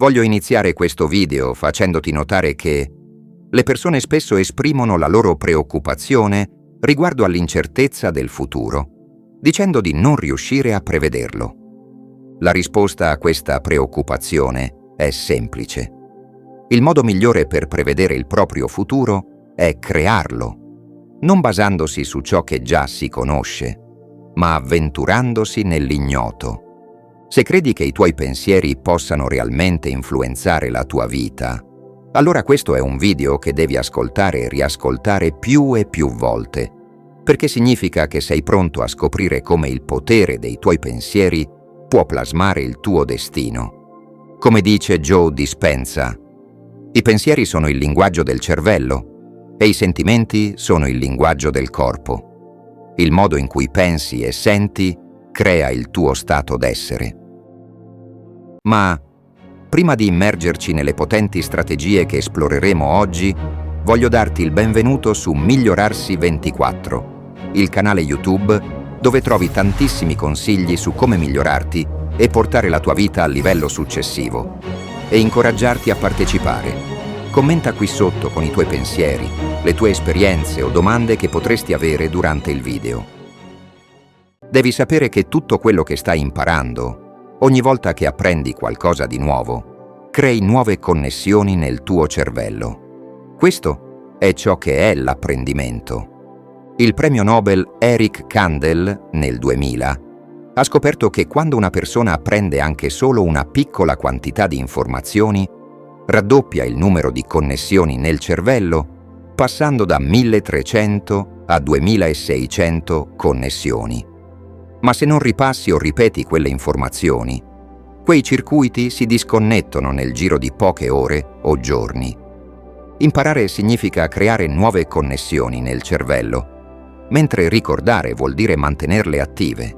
Voglio iniziare questo video facendoti notare che le persone spesso esprimono la loro preoccupazione riguardo all'incertezza del futuro, dicendo di non riuscire a prevederlo. La risposta a questa preoccupazione è semplice. Il modo migliore per prevedere il proprio futuro è crearlo, non basandosi su ciò che già si conosce, ma avventurandosi nell'ignoto. Se credi che i tuoi pensieri possano realmente influenzare la tua vita, allora questo è un video che devi ascoltare e riascoltare più e più volte, perché significa che sei pronto a scoprire come il potere dei tuoi pensieri può plasmare il tuo destino. Come dice Joe Dispenza, i pensieri sono il linguaggio del cervello e i sentimenti sono il linguaggio del corpo. Il modo in cui pensi e senti crea il tuo stato d'essere. Ma prima di immergerci nelle potenti strategie che esploreremo oggi, voglio darti il benvenuto su Migliorarsi 24, il canale YouTube dove trovi tantissimi consigli su come migliorarti e portare la tua vita al livello successivo, e incoraggiarti a partecipare. Commenta qui sotto con i tuoi pensieri, le tue esperienze o domande che potresti avere durante il video. Devi sapere che tutto quello che stai imparando, ogni volta che apprendi qualcosa di nuovo, crei nuove connessioni nel tuo cervello. Questo è ciò che è l'apprendimento. Il premio Nobel Eric Kandel, nel 2000, ha scoperto che quando una persona apprende anche solo una piccola quantità di informazioni, raddoppia il numero di connessioni nel cervello, passando da 1300 a 2600 connessioni. Ma se non ripassi o ripeti quelle informazioni, quei circuiti si disconnettono nel giro di poche ore o giorni. Imparare significa creare nuove connessioni nel cervello, mentre ricordare vuol dire mantenerle attive.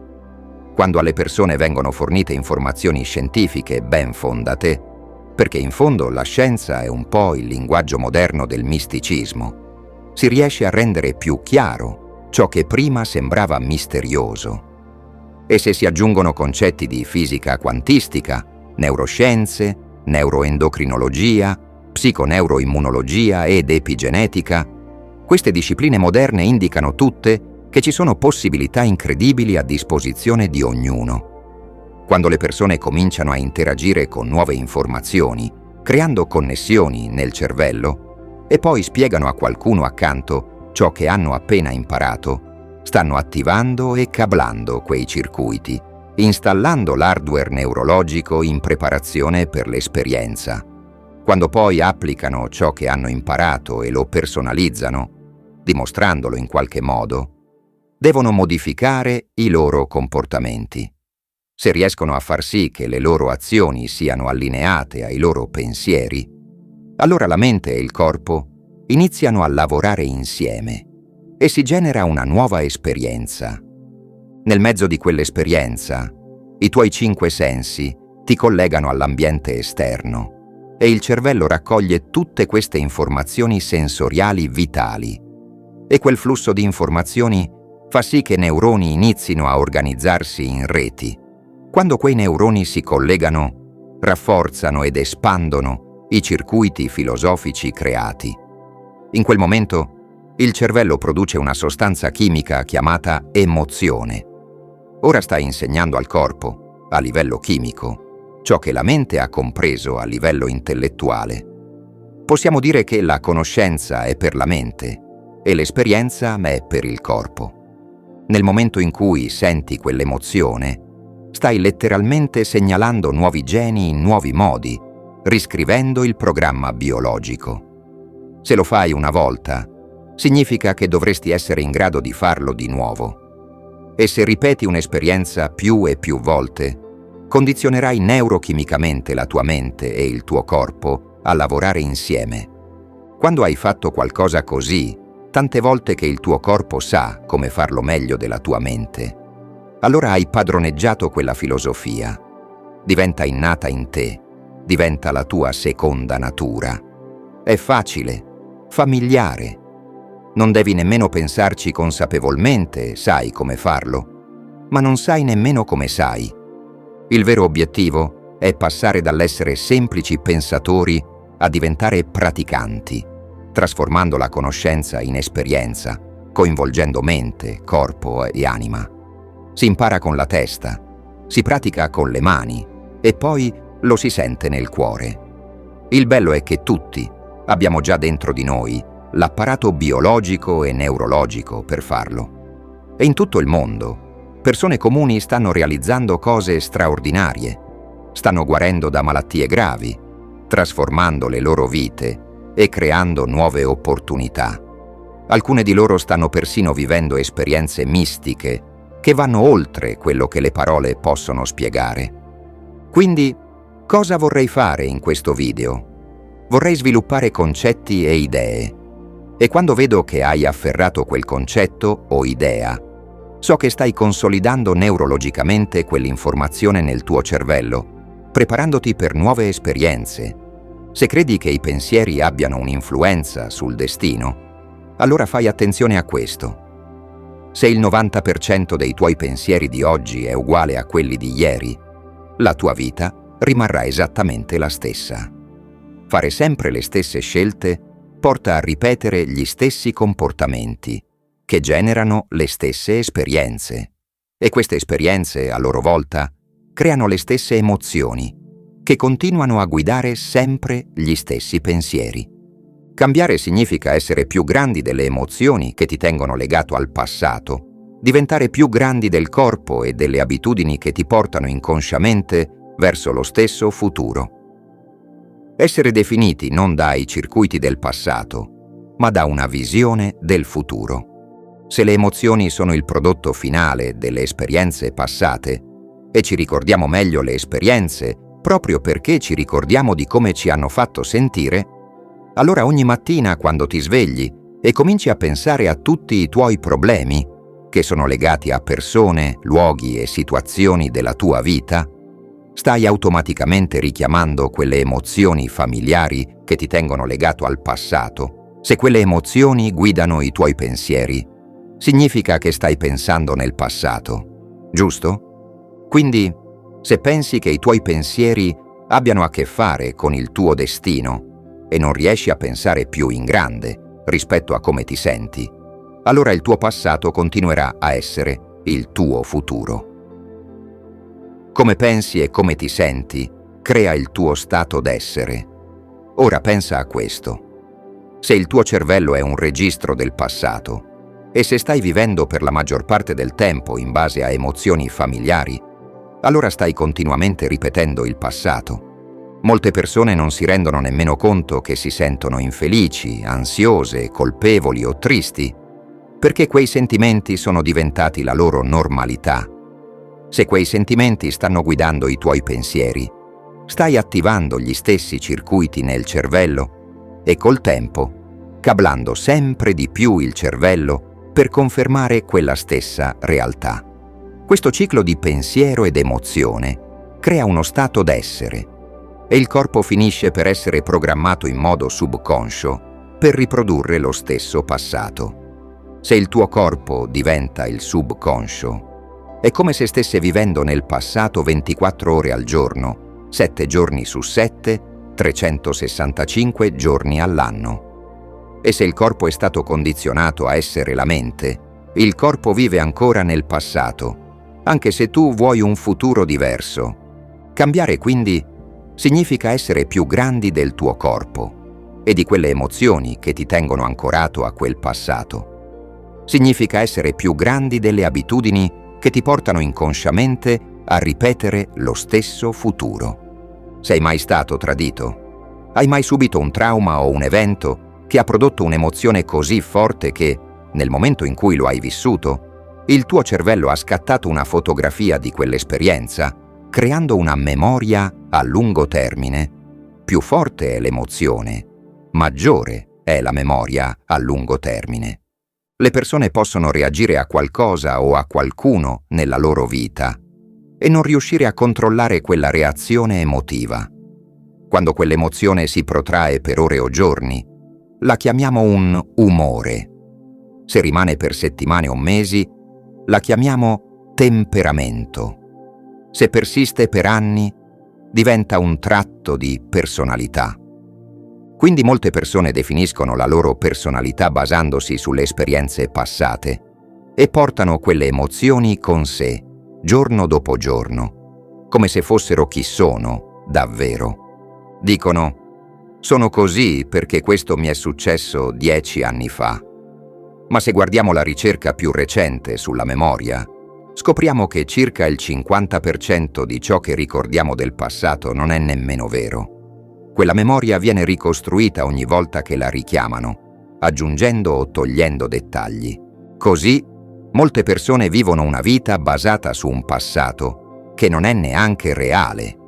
Quando alle persone vengono fornite informazioni scientifiche ben fondate, perché in fondo la scienza è un po' il linguaggio moderno del misticismo, si riesce a rendere più chiaro ciò che prima sembrava misterioso. E se si aggiungono concetti di fisica quantistica, neuroscienze, neuroendocrinologia, psiconeuroimmunologia ed epigenetica, queste discipline moderne indicano tutte che ci sono possibilità incredibili a disposizione di ognuno. Quando le persone cominciano a interagire con nuove informazioni, creando connessioni nel cervello, e poi spiegano a qualcuno accanto ciò che hanno appena imparato, stanno attivando e cablando quei circuiti, installando l'hardware neurologico in preparazione per l'esperienza. Quando poi applicano ciò che hanno imparato e lo personalizzano, dimostrandolo in qualche modo, devono modificare i loro comportamenti. Se riescono a far sì che le loro azioni siano allineate ai loro pensieri, allora la mente e il corpo iniziano a lavorare insieme e si genera una nuova esperienza. Nel mezzo di quell'esperienza, i tuoi 5 sensi ti collegano all'ambiente esterno e il cervello raccoglie tutte queste informazioni sensoriali vitali, e quel flusso di informazioni fa sì che neuroni inizino a organizzarsi in reti. Quando quei neuroni si collegano, rafforzano ed espandono i circuiti filosofici creati. In quel momento, il cervello produce una sostanza chimica chiamata emozione. Ora stai insegnando al corpo, a livello chimico, ciò che la mente ha compreso a livello intellettuale. Possiamo dire che la conoscenza è per la mente e l'esperienza è per il corpo. Nel momento in cui senti quell'emozione, stai letteralmente segnalando nuovi geni in nuovi modi, riscrivendo il programma biologico. Se lo fai una volta, significa che dovresti essere in grado di farlo di nuovo. E se ripeti un'esperienza più e più volte, condizionerai neurochimicamente la tua mente e il tuo corpo a lavorare insieme. Quando hai fatto qualcosa così, tante volte che il tuo corpo sa come farlo meglio della tua mente, allora hai padroneggiato quella filosofia. Diventa innata in te, diventa la tua seconda natura. È facile, familiare. Non devi nemmeno pensarci consapevolmente, sai come farlo, ma non sai nemmeno come sai. Il vero obiettivo è passare dall'essere semplici pensatori a diventare praticanti, trasformando la conoscenza in esperienza, coinvolgendo mente, corpo e anima. Si impara con la testa, si pratica con le mani e poi lo si sente nel cuore. Il bello è che tutti abbiamo già dentro di noi l'apparato biologico e neurologico per farlo. E in tutto il mondo, persone comuni stanno realizzando cose straordinarie, stanno guarendo da malattie gravi, trasformando le loro vite e creando nuove opportunità. Alcune di loro stanno persino vivendo esperienze mistiche che vanno oltre quello che le parole possono spiegare. Quindi, cosa vorrei fare in questo video? Vorrei sviluppare concetti e idee. E quando vedo che hai afferrato quel concetto o idea, so che stai consolidando neurologicamente quell'informazione nel tuo cervello, preparandoti per nuove esperienze. Se credi che i pensieri abbiano un'influenza sul destino, allora fai attenzione a questo. Se il 90% dei tuoi pensieri di oggi è uguale a quelli di ieri, la tua vita rimarrà esattamente la stessa. Fare sempre le stesse scelte porta a ripetere gli stessi comportamenti, che generano le stesse esperienze. E queste esperienze, a loro volta, creano le stesse emozioni, che continuano a guidare sempre gli stessi pensieri. Cambiare significa essere più grandi delle emozioni che ti tengono legato al passato, diventare più grandi del corpo e delle abitudini che ti portano inconsciamente verso lo stesso futuro. Essere definiti non dai circuiti del passato, ma da una visione del futuro. Se le emozioni sono il prodotto finale delle esperienze passate, e ci ricordiamo meglio le esperienze proprio perché ci ricordiamo di come ci hanno fatto sentire, allora ogni mattina quando ti svegli e cominci a pensare a tutti i tuoi problemi, che sono legati a persone, luoghi e situazioni della tua vita, stai automaticamente richiamando quelle emozioni familiari che ti tengono legato al passato. Se quelle emozioni guidano i tuoi pensieri, significa che stai pensando nel passato, giusto? Quindi, se pensi che i tuoi pensieri abbiano a che fare con il tuo destino e non riesci a pensare più in grande rispetto a come ti senti, allora il tuo passato continuerà a essere il tuo futuro. Come pensi e come ti senti crea il tuo stato d'essere. Ora pensa a questo. Se il tuo cervello è un registro del passato e se stai vivendo per la maggior parte del tempo in base a emozioni familiari, allora stai continuamente ripetendo il passato. Molte persone non si rendono nemmeno conto che si sentono infelici, ansiose, colpevoli o tristi, perché quei sentimenti sono diventati la loro normalità. Se quei sentimenti stanno guidando i tuoi pensieri, stai attivando gli stessi circuiti nel cervello e col tempo, cablando sempre di più il cervello per confermare quella stessa realtà. Questo ciclo di pensiero ed emozione crea uno stato d'essere e il corpo finisce per essere programmato in modo subconscio per riprodurre lo stesso passato. Se il tuo corpo diventa il subconscio, è come se stesse vivendo nel passato 24 ore al giorno, 7 giorni su 7, 365 giorni all'anno. E se il corpo è stato condizionato a essere la mente, il corpo vive ancora nel passato, anche se tu vuoi un futuro diverso. Cambiare quindi significa essere più grandi del tuo corpo e di quelle emozioni che ti tengono ancorato a quel passato. Significa essere più grandi delle abitudini che ti portano inconsciamente a ripetere lo stesso futuro. Sei mai stato tradito? Hai mai subito un trauma o un evento che ha prodotto un'emozione così forte che, nel momento in cui lo hai vissuto, il tuo cervello ha scattato una fotografia di quell'esperienza, creando una memoria a lungo termine? Più forte è l'emozione, maggiore è la memoria a lungo termine. Le persone possono reagire a qualcosa o a qualcuno nella loro vita e non riuscire a controllare quella reazione emotiva. Quando quell'emozione si protrae per ore o giorni, la chiamiamo un umore. Se rimane per settimane o mesi, la chiamiamo temperamento. Se persiste per anni, diventa un tratto di personalità. Quindi molte persone definiscono la loro personalità basandosi sulle esperienze passate e portano quelle emozioni con sé, giorno dopo giorno, come se fossero chi sono davvero. Dicono: sono così perché questo mi è successo 10 anni fa. Ma se guardiamo la ricerca più recente sulla memoria, scopriamo che circa il 50% di ciò che ricordiamo del passato non è nemmeno vero. Quella memoria viene ricostruita ogni volta che la richiamano, aggiungendo o togliendo dettagli. Così, molte persone vivono una vita basata su un passato che non è neanche reale.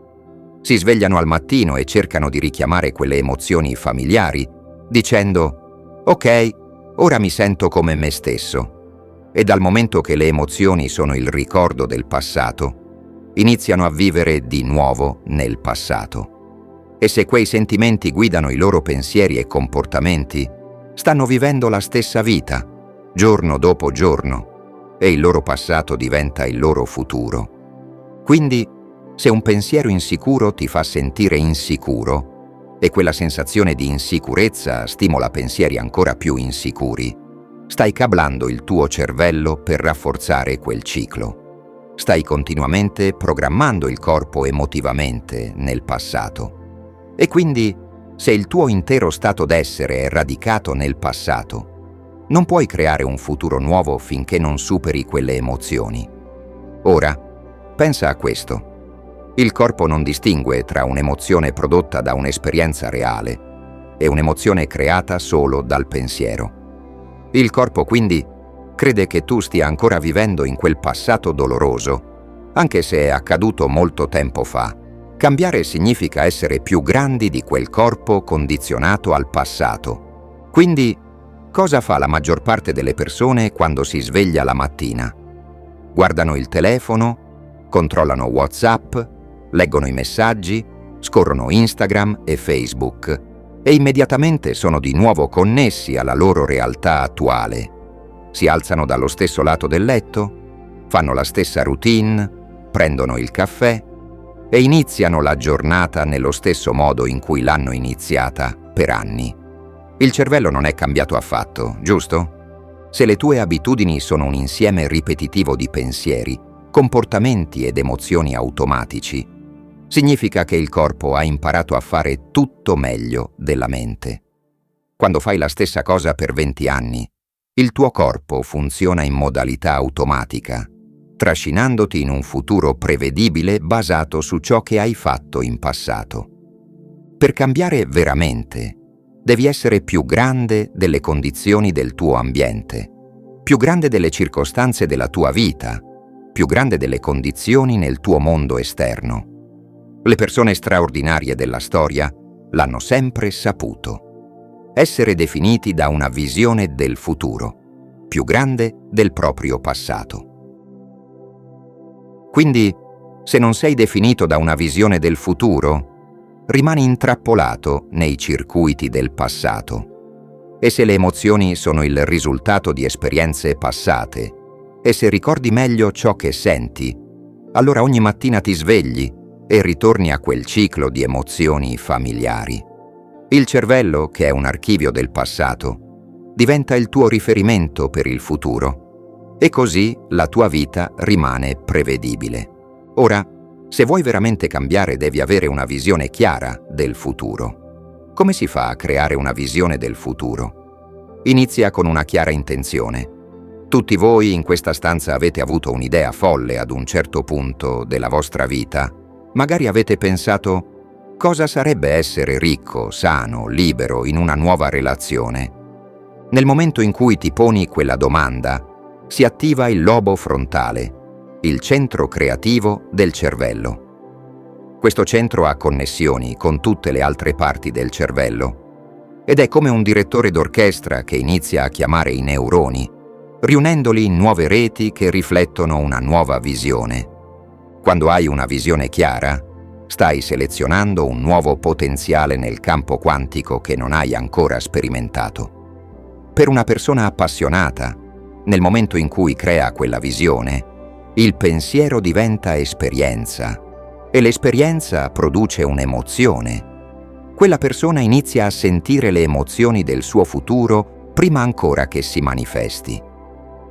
Si svegliano al mattino e cercano di richiamare quelle emozioni familiari, dicendo: «Ok, ora mi sento come me stesso». E dal momento che le emozioni sono il ricordo del passato, iniziano a vivere di nuovo nel passato. E se quei sentimenti guidano i loro pensieri e comportamenti, stanno vivendo la stessa vita, giorno dopo giorno, e il loro passato diventa il loro futuro. Quindi, se un pensiero insicuro ti fa sentire insicuro, e quella sensazione di insicurezza stimola pensieri ancora più insicuri, stai cablando il tuo cervello per rafforzare quel ciclo. Stai continuamente programmando il corpo emotivamente nel passato. E quindi, se il tuo intero stato d'essere è radicato nel passato, non puoi creare un futuro nuovo finché non superi quelle emozioni. Ora, pensa a questo. Il corpo non distingue tra un'emozione prodotta da un'esperienza reale e un'emozione creata solo dal pensiero. Il corpo quindi crede che tu stia ancora vivendo in quel passato doloroso, anche se è accaduto molto tempo fa. Cambiare significa essere più grandi di quel corpo condizionato al passato. Quindi, cosa fa la maggior parte delle persone quando si sveglia la mattina? Guardano il telefono, controllano WhatsApp, leggono i messaggi, scorrono Instagram e Facebook e immediatamente sono di nuovo connessi alla loro realtà attuale. Si alzano dallo stesso lato del letto, fanno la stessa routine, prendono il caffè e iniziano la giornata nello stesso modo in cui l'hanno iniziata per anni. Il cervello non è cambiato affatto, giusto? Se le tue abitudini sono un insieme ripetitivo di pensieri, comportamenti ed emozioni automatici, significa che il corpo ha imparato a fare tutto meglio della mente. Quando fai la stessa cosa per 20 anni, il tuo corpo funziona in modalità automatica, trascinandoti in un futuro prevedibile basato su ciò che hai fatto in passato. Per cambiare veramente, devi essere più grande delle condizioni del tuo ambiente, più grande delle circostanze della tua vita, più grande delle condizioni nel tuo mondo esterno. Le persone straordinarie della storia l'hanno sempre saputo. Essere definiti da una visione del futuro, più grande del proprio passato. Quindi, se non sei definito da una visione del futuro, rimani intrappolato nei circuiti del passato. E se le emozioni sono il risultato di esperienze passate, e se ricordi meglio ciò che senti, allora ogni mattina ti svegli e ritorni a quel ciclo di emozioni familiari. Il cervello, che è un archivio del passato, diventa il tuo riferimento per il futuro. E così la tua vita rimane prevedibile. Ora, se vuoi veramente cambiare, devi avere una visione chiara del futuro. Come si fa a creare una visione del futuro? Inizia con una chiara intenzione. Tutti voi in questa stanza avete avuto un'idea folle ad un certo punto della vostra vita. Magari avete pensato: cosa sarebbe essere ricco, sano, libero in una nuova relazione? Nel momento in cui ti poni quella domanda, si attiva il lobo frontale, il centro creativo del cervello. Questo centro ha connessioni con tutte le altre parti del cervello ed è come un direttore d'orchestra che inizia a chiamare i neuroni, riunendoli in nuove reti che riflettono una nuova visione. Quando hai una visione chiara, stai selezionando un nuovo potenziale nel campo quantico che non hai ancora sperimentato. Per una persona appassionata, nel momento in cui crea quella visione, il pensiero diventa esperienza e l'esperienza produce un'emozione. Quella persona inizia a sentire le emozioni del suo futuro prima ancora che si manifesti.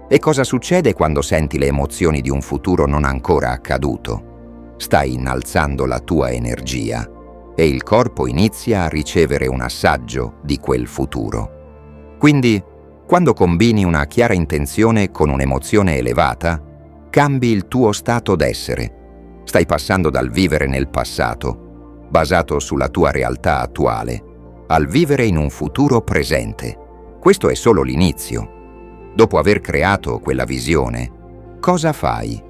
E cosa succede quando senti le emozioni di un futuro non ancora accaduto? Stai innalzando la tua energia e il corpo inizia a ricevere un assaggio di quel futuro. Quindi, quando combini una chiara intenzione con un'emozione elevata, cambi il tuo stato d'essere. Stai passando dal vivere nel passato, basato sulla tua realtà attuale, al vivere in un futuro presente. Questo è solo l'inizio. Dopo aver creato quella visione, cosa fai?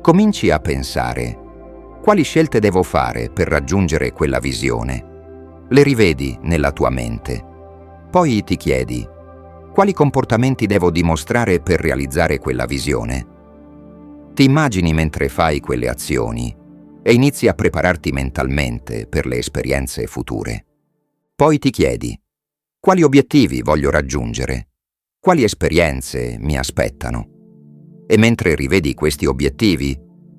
Cominci a pensare: quali scelte devo fare per raggiungere quella visione? Le rivedi nella tua mente. Poi ti chiedi: quali comportamenti devo dimostrare per realizzare quella visione? Ti immagini mentre fai quelle azioni e inizi a prepararti mentalmente per le esperienze future. Poi ti chiedi: quali obiettivi voglio raggiungere? Quali esperienze mi aspettano? E mentre rivedi questi obiettivi,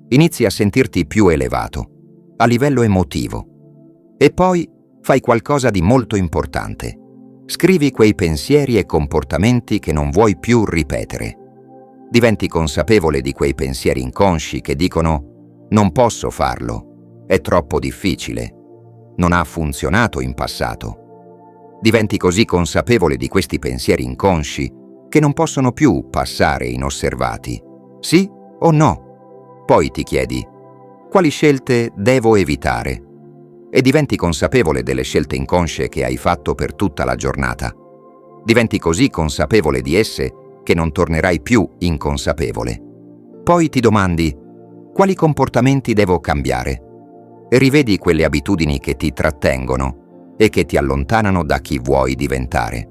inizi a sentirti più elevato, a livello emotivo. E poi fai qualcosa di molto importante. Scrivi quei pensieri e comportamenti che non vuoi più ripetere. Diventi consapevole di quei pensieri inconsci che dicono: non posso farlo, è troppo difficile, non ha funzionato in passato. Diventi così consapevole di questi pensieri inconsci che non possono più passare inosservati. Sì o no? Poi ti chiedi: quali scelte devo evitare? E diventi consapevole delle scelte inconsce che hai fatto per tutta la giornata. Diventi così consapevole di esse che non tornerai più inconsapevole. Poi ti domandi: quali comportamenti devo cambiare? E rivedi quelle abitudini che ti trattengono e che ti allontanano da chi vuoi diventare.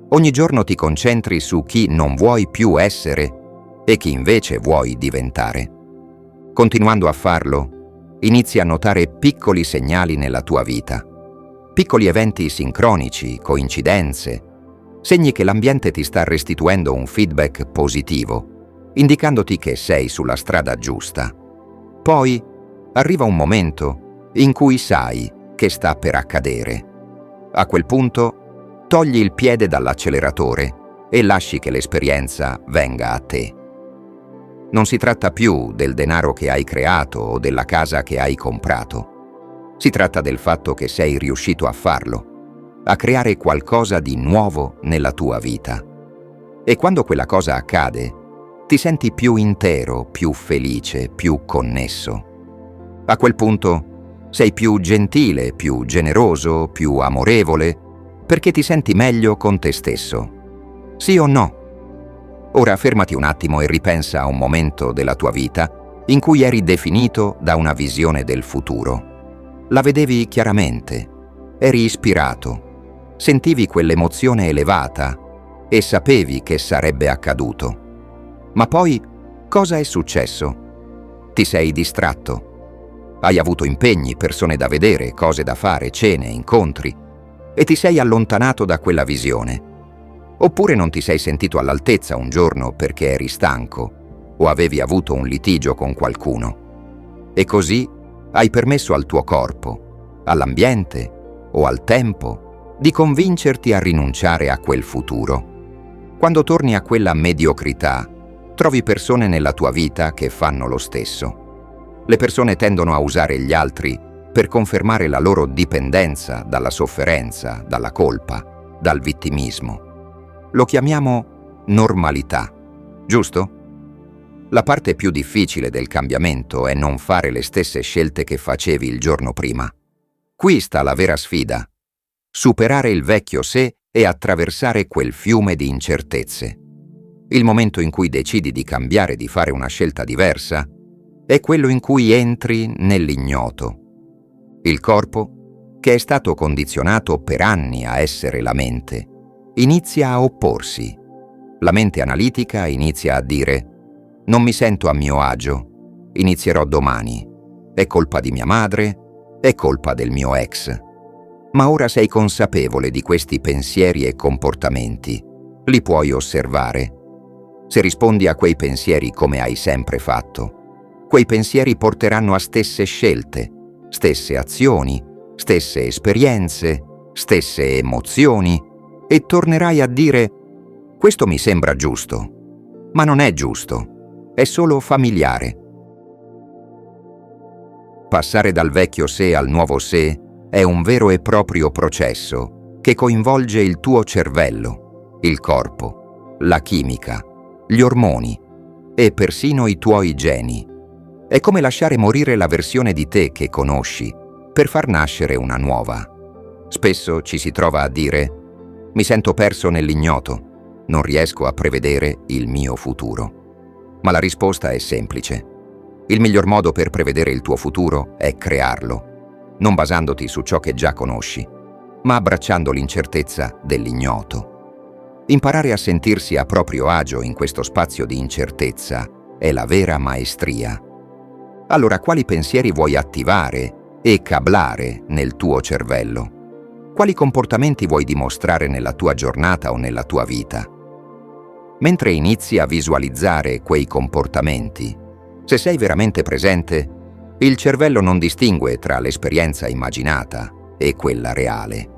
Ogni giorno ti concentri su chi non vuoi più essere e chi invece vuoi diventare. Continuando a farlo, inizi a notare piccoli segnali nella tua vita, piccoli eventi sincronici, coincidenze, segni che l'ambiente ti sta restituendo un feedback positivo, indicandoti che sei sulla strada giusta. Poi arriva un momento in cui sai che sta per accadere. A quel punto togli il piede dall'acceleratore e lasci che l'esperienza venga a te. Non si tratta più del denaro che hai creato o della casa che hai comprato. Si tratta del fatto che sei riuscito a farlo, a creare qualcosa di nuovo nella tua vita. E quando quella cosa accade, ti senti più intero, più felice, più connesso. A quel punto sei più gentile, più generoso, più amorevole, perché ti senti meglio con te stesso. Sì o no? Ora fermati un attimo e ripensa a un momento della tua vita in cui eri definito da una visione del futuro. La vedevi chiaramente, eri ispirato, sentivi quell'emozione elevata e sapevi che sarebbe accaduto. Ma poi cosa è successo? Ti sei distratto. Hai avuto impegni, persone da vedere, cose da fare, cene, incontri, e ti sei allontanato da quella visione. Oppure non ti sei sentito all'altezza un giorno perché eri stanco o avevi avuto un litigio con qualcuno. E così hai permesso al tuo corpo, all'ambiente o al tempo di convincerti a rinunciare a quel futuro. Quando torni a quella mediocrità, trovi persone nella tua vita che fanno lo stesso. Le persone tendono a usare gli altri per confermare la loro dipendenza dalla sofferenza, dalla colpa, dal vittimismo. Lo chiamiamo normalità, giusto? La parte più difficile del cambiamento è non fare le stesse scelte che facevi il giorno prima. Qui sta la vera sfida: superare il vecchio sé e attraversare quel fiume di incertezze. Il momento in cui decidi di cambiare, di fare una scelta diversa, è quello in cui entri nell'ignoto. Il corpo, che è stato condizionato per anni a essere la mente, inizia a opporsi. La mente analitica inizia a dire: non mi sento a mio agio, inizierò domani, è colpa di mia madre, è colpa del mio ex. Ma ora sei consapevole di questi pensieri e comportamenti, li puoi osservare. Se rispondi a quei pensieri come hai sempre fatto, Quei pensieri porteranno a stesse scelte, stesse azioni, stesse esperienze, stesse emozioni, e tornerai a dire: questo mi sembra giusto, ma non è giusto, è solo familiare. Passare dal vecchio sé al nuovo sé è un vero e proprio processo che coinvolge il tuo cervello, il corpo, la chimica, gli ormoni e persino i tuoi geni. È come lasciare morire la versione di te che conosci per far nascere una nuova. Spesso ci si trova a dire: mi sento perso nell'ignoto, non riesco a prevedere il mio futuro. Ma la risposta è semplice. Il miglior modo per prevedere il tuo futuro è crearlo, non basandoti su ciò che già conosci, ma abbracciando l'incertezza dell'ignoto. Imparare a sentirsi a proprio agio in questo spazio di incertezza è la vera maestria. Allora, quali pensieri vuoi attivare e cablare nel tuo cervello? Quali comportamenti vuoi dimostrare nella tua giornata o nella tua vita? Mentre inizi a visualizzare quei comportamenti, se sei veramente presente, il cervello non distingue tra l'esperienza immaginata e quella reale.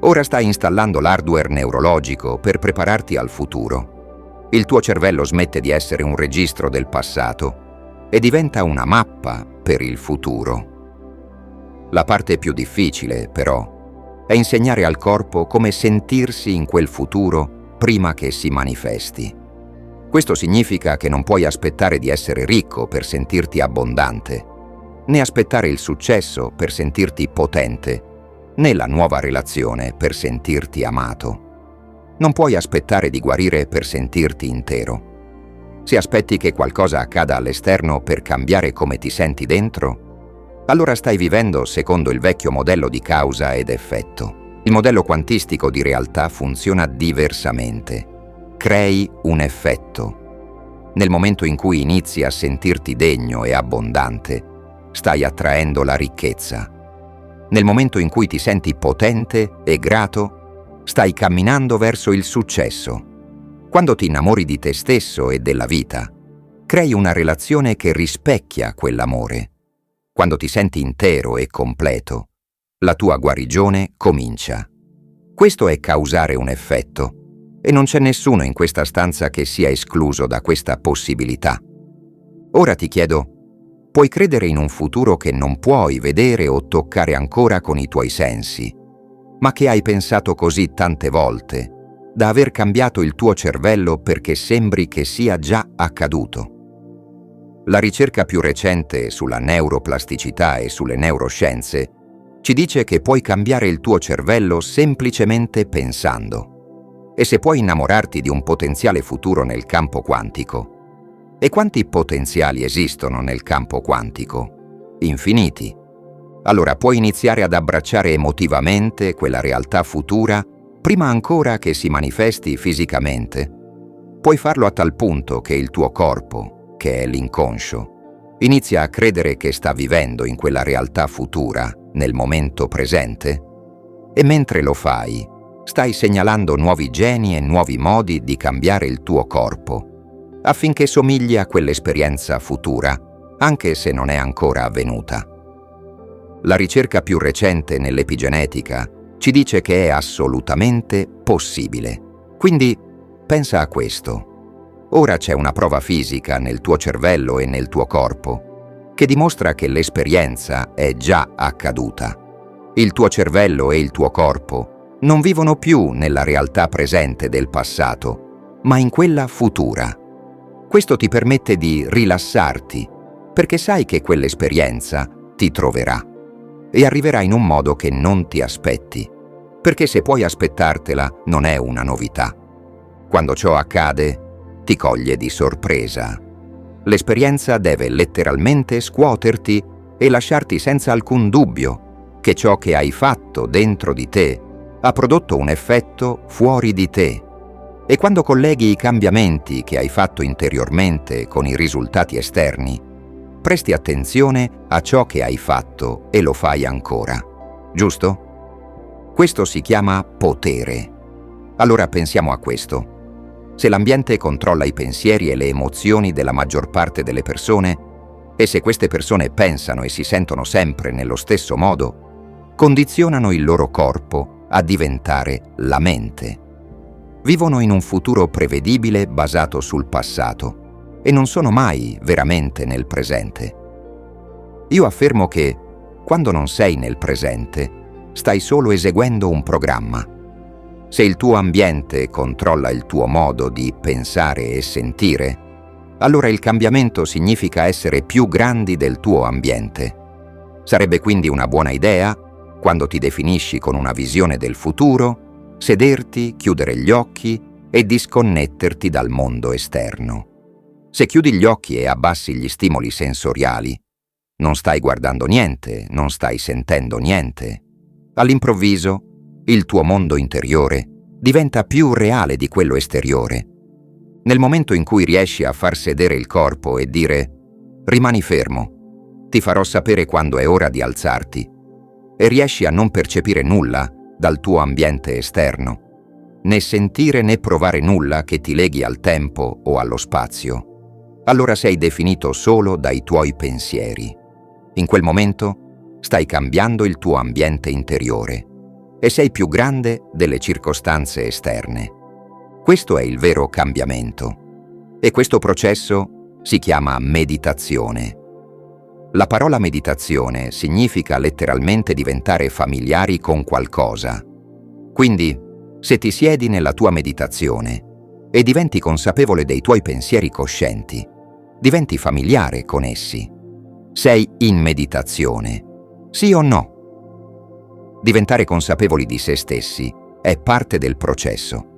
Ora stai installando l'hardware neurologico per prepararti al futuro. Il tuo cervello smette di essere un registro del passato e diventa una mappa per il futuro. La parte più difficile, però, è insegnare al corpo come sentirsi in quel futuro prima che si manifesti. Questo significa che non puoi aspettare di essere ricco per sentirti abbondante, né aspettare il successo per sentirti potente, né la nuova relazione per sentirti amato. Non puoi aspettare di guarire per sentirti intero. Se aspetti che qualcosa accada all'esterno per cambiare come ti senti dentro, allora stai vivendo secondo il vecchio modello di causa ed effetto. Il modello quantistico di realtà funziona diversamente. Crei un effetto. Nel momento in cui inizi a sentirti degno e abbondante, stai attraendo la ricchezza. Nel momento in cui ti senti potente e grato, stai camminando verso il successo. Quando ti innamori di te stesso e della vita, crei una relazione che rispecchia quell'amore. Quando ti senti intero e completo, la tua guarigione comincia. Questo è causare un effetto, e non c'è nessuno in questa stanza che sia escluso da questa possibilità. Ora ti chiedo: puoi credere in un futuro che non puoi vedere o toccare ancora con i tuoi sensi, ma che hai pensato così tante volte da aver cambiato il tuo cervello perché sembri che sia già accaduto? La ricerca più recente sulla neuroplasticità e sulle neuroscienze ci dice che puoi cambiare il tuo cervello semplicemente pensando. E se puoi innamorarti di un potenziale futuro nel campo quantico. E quanti potenziali esistono nel campo quantico? Infiniti. Allora puoi iniziare ad abbracciare emotivamente quella realtà futura prima ancora che si manifesti fisicamente. Puoi farlo a tal punto che il tuo corpo, che è l'inconscio, inizia a credere che sta vivendo in quella realtà futura nel momento presente. E mentre lo fai, stai segnalando nuovi geni e nuovi modi di cambiare il tuo corpo, affinché somigli a quell'esperienza futura, anche se non è ancora avvenuta. La ricerca più recente nell'epigenetica ci dice che è assolutamente possibile. Quindi pensa a questo. Ora c'è una prova fisica nel tuo cervello e nel tuo corpo che dimostra che l'esperienza è già accaduta. Il tuo cervello e il tuo corpo non vivono più nella realtà presente del passato, ma in quella futura. Questo ti permette di rilassarti, perché sai che quell'esperienza ti troverà e arriverà in un modo che non ti aspetti, perché se puoi aspettartela non è una novità. Quando ciò accade, ti coglie di sorpresa. L'esperienza deve letteralmente scuoterti e lasciarti senza alcun dubbio che ciò che hai fatto dentro di te ha prodotto un effetto fuori di te. E quando colleghi i cambiamenti che hai fatto interiormente con i risultati esterni, presti attenzione a ciò che hai fatto e lo fai ancora, giusto? Questo si chiama potere. Allora pensiamo a questo. Se l'ambiente controlla i pensieri e le emozioni della maggior parte delle persone, e se queste persone pensano e si sentono sempre nello stesso modo, condizionano il loro corpo a diventare la mente. Vivono in un futuro prevedibile basato sul passato e non sono mai veramente nel presente. Io affermo che, quando non sei nel presente, stai solo eseguendo un programma. Se il tuo ambiente controlla il tuo modo di pensare e sentire, allora il cambiamento significa essere più grandi del tuo ambiente. Sarebbe quindi una buona idea, quando ti definisci con una visione del futuro, sederti, chiudere gli occhi e disconnetterti dal mondo esterno. Se chiudi gli occhi e abbassi gli stimoli sensoriali, non stai guardando niente, non stai sentendo niente. All'improvviso, il tuo mondo interiore diventa più reale di quello esteriore. Nel momento in cui riesci a far sedere il corpo e dire «Rimani fermo, ti farò sapere quando è ora di alzarti», e riesci a non percepire nulla dal tuo ambiente esterno, né sentire né provare nulla che ti leghi al tempo o allo spazio, allora sei definito solo dai tuoi pensieri. In quel momento stai cambiando il tuo ambiente interiore e sei più grande delle circostanze esterne. Questo è il vero cambiamento e questo processo si chiama meditazione. La parola meditazione significa letteralmente diventare familiari con qualcosa. Quindi, se ti siedi nella tua meditazione e diventi consapevole dei tuoi pensieri coscienti, diventi familiare con essi. Sei in meditazione, sì o no? Diventare consapevoli di se stessi è parte del processo.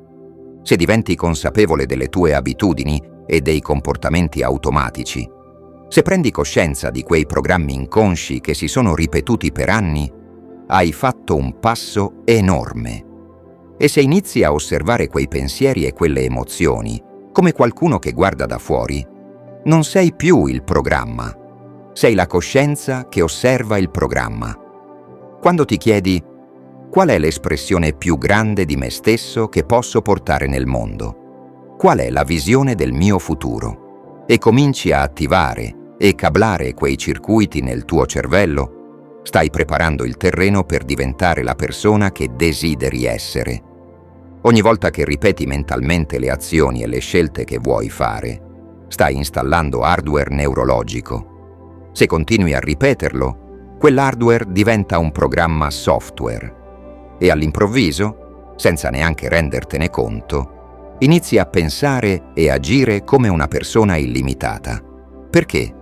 Se diventi consapevole delle tue abitudini e dei comportamenti automatici, se prendi coscienza di quei programmi inconsci che si sono ripetuti per anni, hai fatto un passo enorme. E se inizi a osservare quei pensieri e quelle emozioni come qualcuno che guarda da fuori, non sei più il programma, sei la coscienza che osserva il programma. Quando ti chiedi qual è l'espressione più grande di me stesso che posso portare nel mondo, qual è la visione del mio futuro, e cominci a attivare e cablare quei circuiti nel tuo cervello, stai preparando il terreno per diventare la persona che desideri essere. Ogni volta che ripeti mentalmente le azioni e le scelte che vuoi fare, stai installando hardware neurologico. Se continui a ripeterlo, quell'hardware diventa un programma software e all'improvviso, senza neanche rendertene conto, inizi a pensare e agire come una persona illimitata. Perché?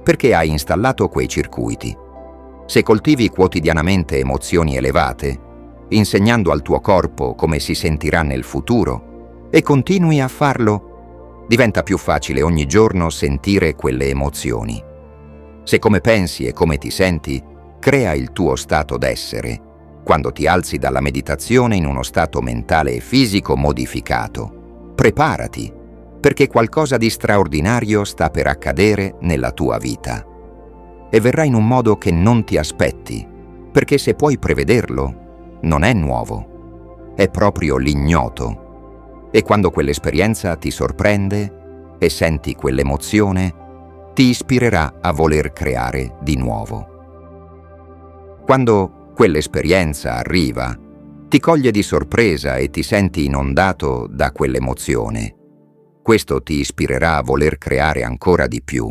Perché hai installato quei circuiti. Se coltivi quotidianamente emozioni elevate, insegnando al tuo corpo come si sentirà nel futuro, e continui a farlo, diventa più facile ogni giorno sentire quelle emozioni. Se come pensi e come ti senti, crea il tuo stato d'essere, quando ti alzi dalla meditazione in uno stato mentale e fisico modificato. Preparati, perché qualcosa di straordinario sta per accadere nella tua vita. E verrà in un modo che non ti aspetti, perché se puoi prevederlo, non è nuovo, è proprio l'ignoto. E quando quell'esperienza ti sorprende e senti quell'emozione, ti ispirerà a voler creare di nuovo. Quando quell'esperienza arriva, ti coglie di sorpresa e ti senti inondato da quell'emozione. Questo ti ispirerà a voler creare ancora di più.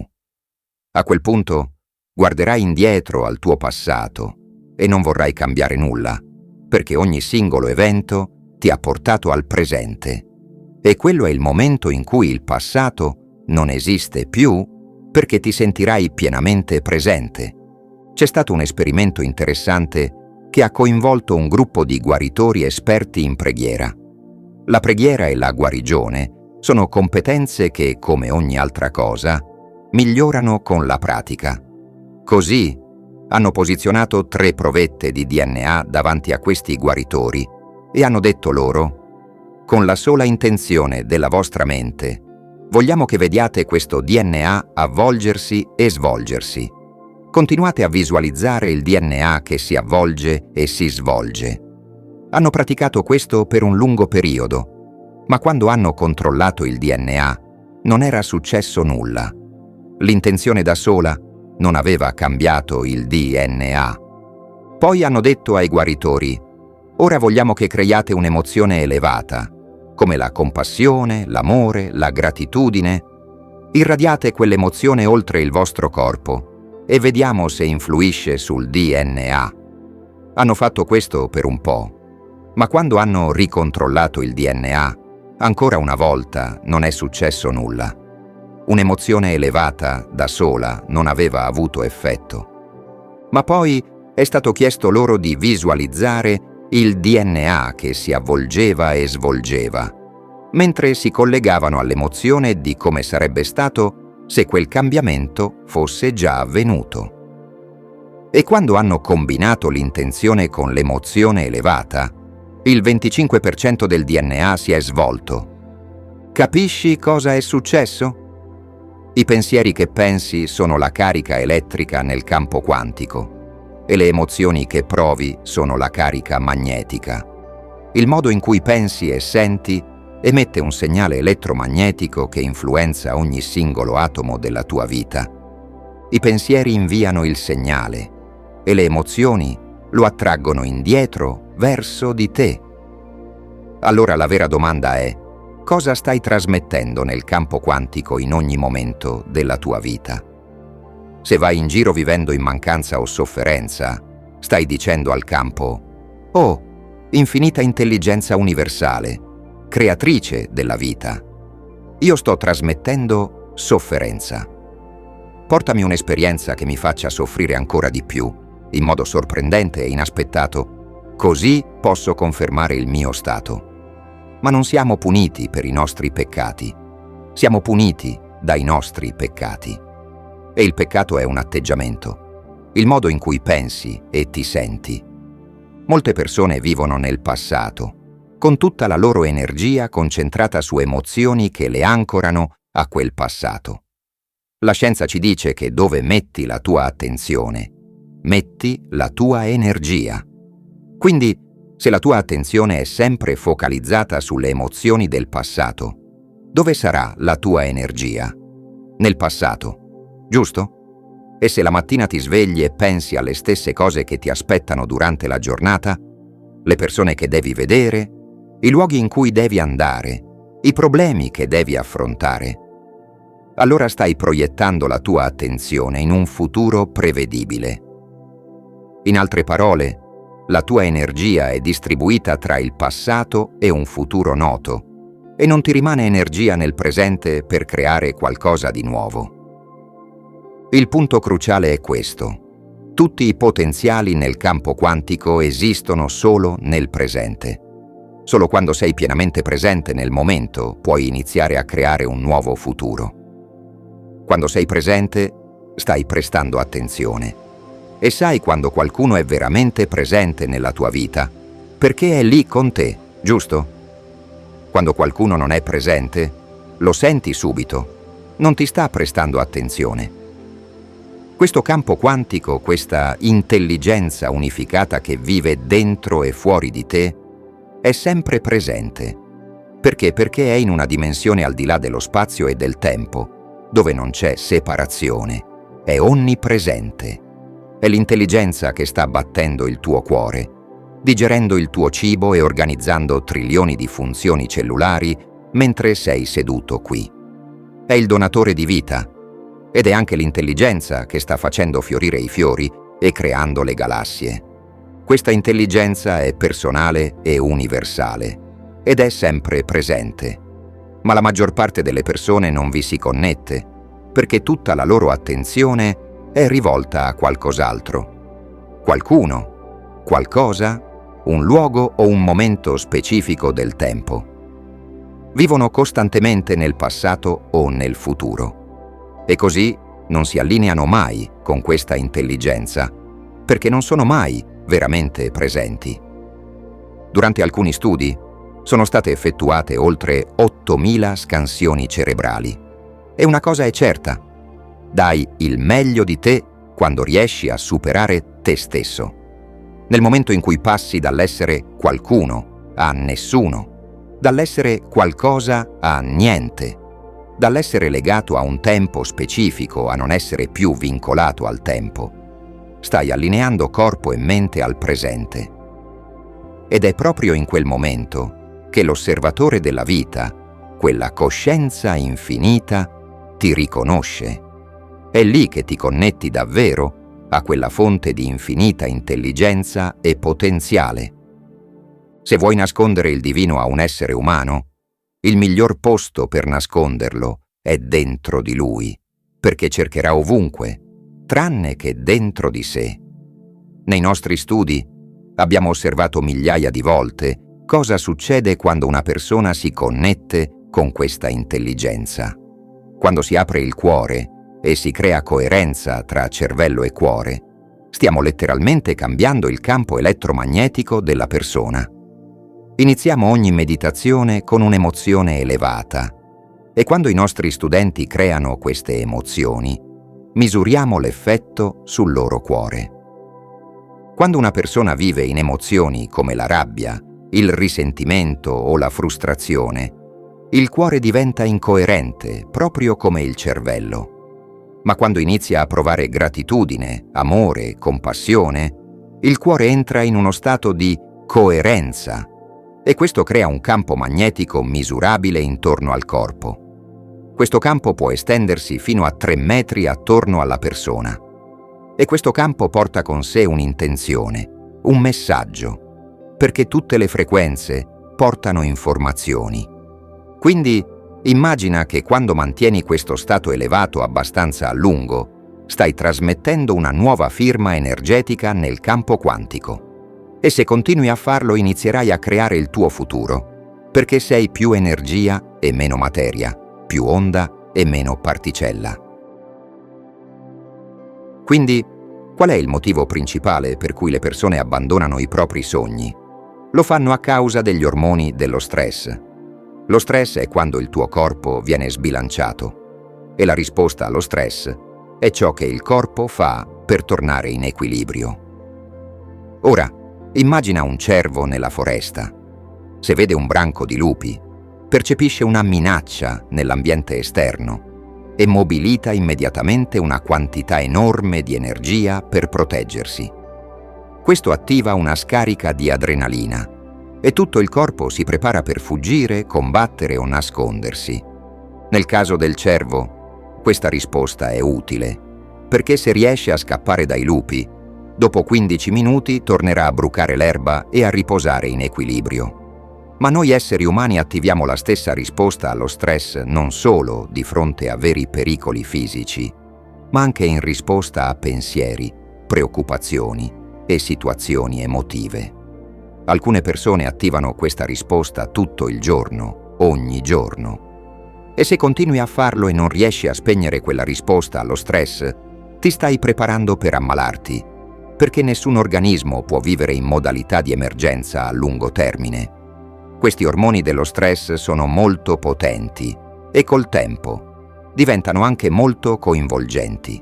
A quel punto guarderai indietro al tuo passato e non vorrai cambiare nulla, perché ogni singolo evento ti ha portato al presente. E quello è il momento in cui il passato non esiste più, perché ti sentirai pienamente presente. C'è stato un esperimento interessante che ha coinvolto un gruppo di guaritori esperti in preghiera. La preghiera e la guarigione sono competenze che, come ogni altra cosa, migliorano con la pratica. Così hanno posizionato 3 provette di DNA davanti a questi guaritori e hanno detto loro: con la sola intenzione della vostra mente, vogliamo che vediate questo DNA avvolgersi e svolgersi. Continuate a visualizzare il DNA che si avvolge e si svolge. Hanno praticato questo per un lungo periodo Ma quando hanno controllato il DNA, non era successo nulla. L'intenzione da sola non aveva cambiato il DNA. Poi hanno detto ai guaritori: ora vogliamo che creiate un'emozione elevata, come la compassione, l'amore, la gratitudine. Irradiate quell'emozione oltre il vostro corpo e vediamo se influisce sul DNA. Hanno fatto questo per un po', ma quando hanno ricontrollato il DNA, ancora una volta non è successo nulla. Un'emozione elevata da sola non aveva avuto effetto. Ma poi è stato chiesto loro di visualizzare il DNA che si avvolgeva e svolgeva, mentre si collegavano all'emozione di come sarebbe stato se quel cambiamento fosse già avvenuto. E quando hanno combinato l'intenzione con l'emozione elevata, il 25% del DNA si è svolto. Capisci cosa è successo? I pensieri che pensi sono la carica elettrica nel campo quantico e le emozioni che provi sono la carica magnetica. Il modo in cui pensi e senti emette un segnale elettromagnetico che influenza ogni singolo atomo della tua vita. I pensieri inviano il segnale e le emozioni lo attraggono indietro verso di te. Allora la vera domanda è: cosa stai trasmettendo nel campo quantico in ogni momento della tua vita? Se vai in giro vivendo in mancanza o sofferenza, stai dicendo al campo: oh, infinita intelligenza universale, creatrice della vita, io sto trasmettendo sofferenza. Portami un'esperienza che mi faccia soffrire ancora di più, in modo sorprendente e inaspettato, così posso confermare il mio stato. Ma non siamo puniti per i nostri peccati, siamo puniti dai nostri peccati. E il peccato è un atteggiamento, il modo in cui pensi e ti senti. Molte persone vivono nel passato, con tutta la loro energia concentrata su emozioni che le ancorano a quel passato. La scienza ci dice che dove metti la tua attenzione, metti la tua energia. Quindi, se la tua attenzione è sempre focalizzata sulle emozioni del passato, dove sarà la tua energia? Nel passato, giusto? E se la mattina ti svegli e pensi alle stesse cose che ti aspettano durante la giornata, le persone che devi vedere, i luoghi in cui devi andare, i problemi che devi affrontare, allora stai proiettando la tua attenzione in un futuro prevedibile. In altre parole, la tua energia è distribuita tra il passato e un futuro noto, e non ti rimane energia nel presente per creare qualcosa di nuovo. Il punto cruciale è questo: tutti i potenziali nel campo quantico esistono solo nel presente. Solo quando sei pienamente presente nel momento puoi iniziare a creare un nuovo futuro. Quando sei presente, stai prestando attenzione. E sai quando qualcuno è veramente presente nella tua vita, perché è lì con te, giusto? Quando qualcuno non è presente, lo senti subito, non ti sta prestando attenzione. Questo campo quantico, questa intelligenza unificata che vive dentro e fuori di te, è sempre presente. Perché? Perché è in una dimensione al di là dello spazio e del tempo, dove non c'è separazione, è onnipresente. È l'intelligenza che sta battendo il tuo cuore, digerendo il tuo cibo e organizzando trilioni di funzioni cellulari mentre sei seduto qui. È il donatore di vita ed è anche l'intelligenza che sta facendo fiorire i fiori e creando le galassie. Questa intelligenza è personale e universale ed è sempre presente, ma la maggior parte delle persone non vi si connette perché tutta la loro attenzione è rivolta a qualcos'altro. Qualcuno, qualcosa, un luogo o un momento specifico del tempo. Vivono costantemente nel passato o nel futuro e così non si allineano mai con questa intelligenza perché non sono mai veramente presenti. Durante alcuni studi sono state effettuate oltre 8.000 scansioni cerebrali e una cosa è certa: dai il meglio di te quando riesci a superare te stesso. Nel momento in cui passi dall'essere qualcuno a nessuno, dall'essere qualcosa a niente, dall'essere legato a un tempo specifico a non essere più vincolato al tempo. Stai allineando corpo e mente al presente. Ed è proprio in quel momento che l'osservatore della vita, quella coscienza infinita, ti riconosce. È lì che ti connetti davvero a quella fonte di infinita intelligenza e potenziale. Se vuoi nascondere il divino a un essere umano, il miglior posto per nasconderlo è dentro di lui, perché cercherà ovunque, tranne che dentro di sé. Nei nostri studi abbiamo osservato migliaia di volte cosa succede quando una persona si connette con questa intelligenza. Quando si apre il cuore e si crea coerenza tra cervello e cuore, stiamo letteralmente cambiando il campo elettromagnetico della persona. Iniziamo ogni meditazione con un'emozione elevata e quando i nostri studenti creano queste emozioni, misuriamo l'effetto sul loro cuore. Quando una persona vive in emozioni come la rabbia, il risentimento o la frustrazione, il cuore diventa incoerente, proprio come il cervello. Ma quando inizia a provare gratitudine, amore, compassione, il cuore entra in uno stato di coerenza e questo crea un campo magnetico misurabile intorno al corpo. Questo campo può estendersi fino a 3 metri attorno alla persona. E questo campo porta con sé un'intenzione, un messaggio, perché tutte le frequenze portano informazioni. Quindi immagina che quando mantieni questo stato elevato abbastanza a lungo, stai trasmettendo una nuova firma energetica nel campo quantico. E se continui a farlo inizierai a creare il tuo futuro, perché sei più energia e meno materia, più onda e meno particella. Quindi, qual è il motivo principale per cui le persone abbandonano i propri sogni? Lo fanno a causa degli ormoni dello stress. Lo stress è quando il tuo corpo viene sbilanciato e la risposta allo stress è ciò che il corpo fa per tornare in equilibrio. Ora, immagina un cervo nella foresta. Se vede un branco di lupi, percepisce una minaccia nell'ambiente esterno e mobilita immediatamente una quantità enorme di energia per proteggersi. Questo attiva una scarica di adrenalina e tutto il corpo si prepara per fuggire, combattere o nascondersi. Nel caso del cervo, questa risposta è utile, perché se riesce a scappare dai lupi, dopo 15 minuti tornerà a brucare l'erba e a riposare in equilibrio. Ma noi esseri umani attiviamo la stessa risposta allo stress non solo di fronte a veri pericoli fisici, ma anche in risposta a pensieri, preoccupazioni e situazioni emotive. Alcune persone attivano questa risposta tutto il giorno, ogni giorno. E se continui a farlo e non riesci a spegnere quella risposta allo stress, ti stai preparando per ammalarti, perché nessun organismo può vivere in modalità di emergenza a lungo termine. Questi ormoni dello stress sono molto potenti e col tempo diventano anche molto coinvolgenti.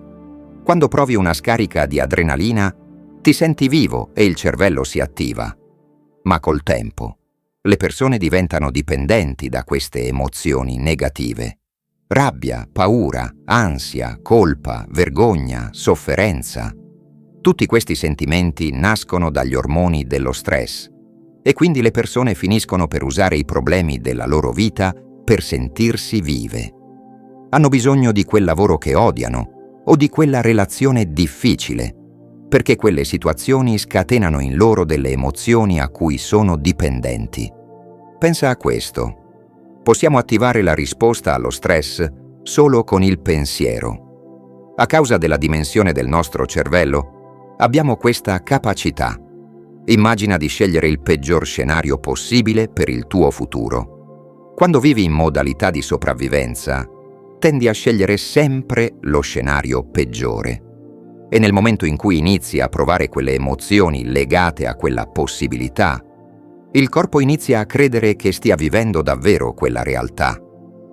Quando provi una scarica di adrenalina, ti senti vivo e il cervello si attiva. Ma col tempo, le persone diventano dipendenti da queste emozioni negative. Rabbia, paura, ansia, colpa, vergogna, sofferenza. Tutti questi sentimenti nascono dagli ormoni dello stress e quindi le persone finiscono per usare i problemi della loro vita per sentirsi vive. Hanno bisogno di quel lavoro che odiano o di quella relazione difficile, perché quelle situazioni scatenano in loro delle emozioni a cui sono dipendenti. Pensa a questo. Possiamo attivare la risposta allo stress solo con il pensiero. A causa della dimensione del nostro cervello, abbiamo questa capacità. Immagina di scegliere il peggior scenario possibile per il tuo futuro. Quando vivi in modalità di sopravvivenza, tendi a scegliere sempre lo scenario peggiore. E nel momento in cui inizi a provare quelle emozioni legate a quella possibilità, il corpo inizia a credere che stia vivendo davvero quella realtà.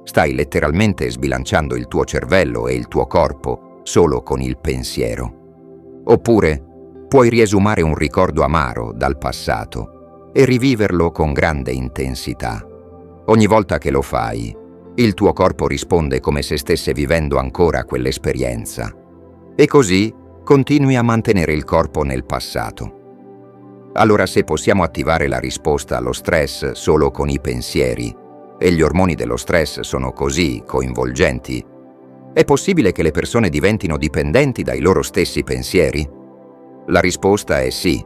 Stai letteralmente sbilanciando il tuo cervello e il tuo corpo solo con il pensiero. Oppure puoi riesumare un ricordo amaro dal passato e riviverlo con grande intensità. Ogni volta che lo fai, il tuo corpo risponde come se stesse vivendo ancora quell'esperienza. E così continui a mantenere il corpo nel passato. Allora, se possiamo attivare la risposta allo stress solo con i pensieri, e gli ormoni dello stress sono così coinvolgenti, è possibile che le persone diventino dipendenti dai loro stessi pensieri? La risposta è sì.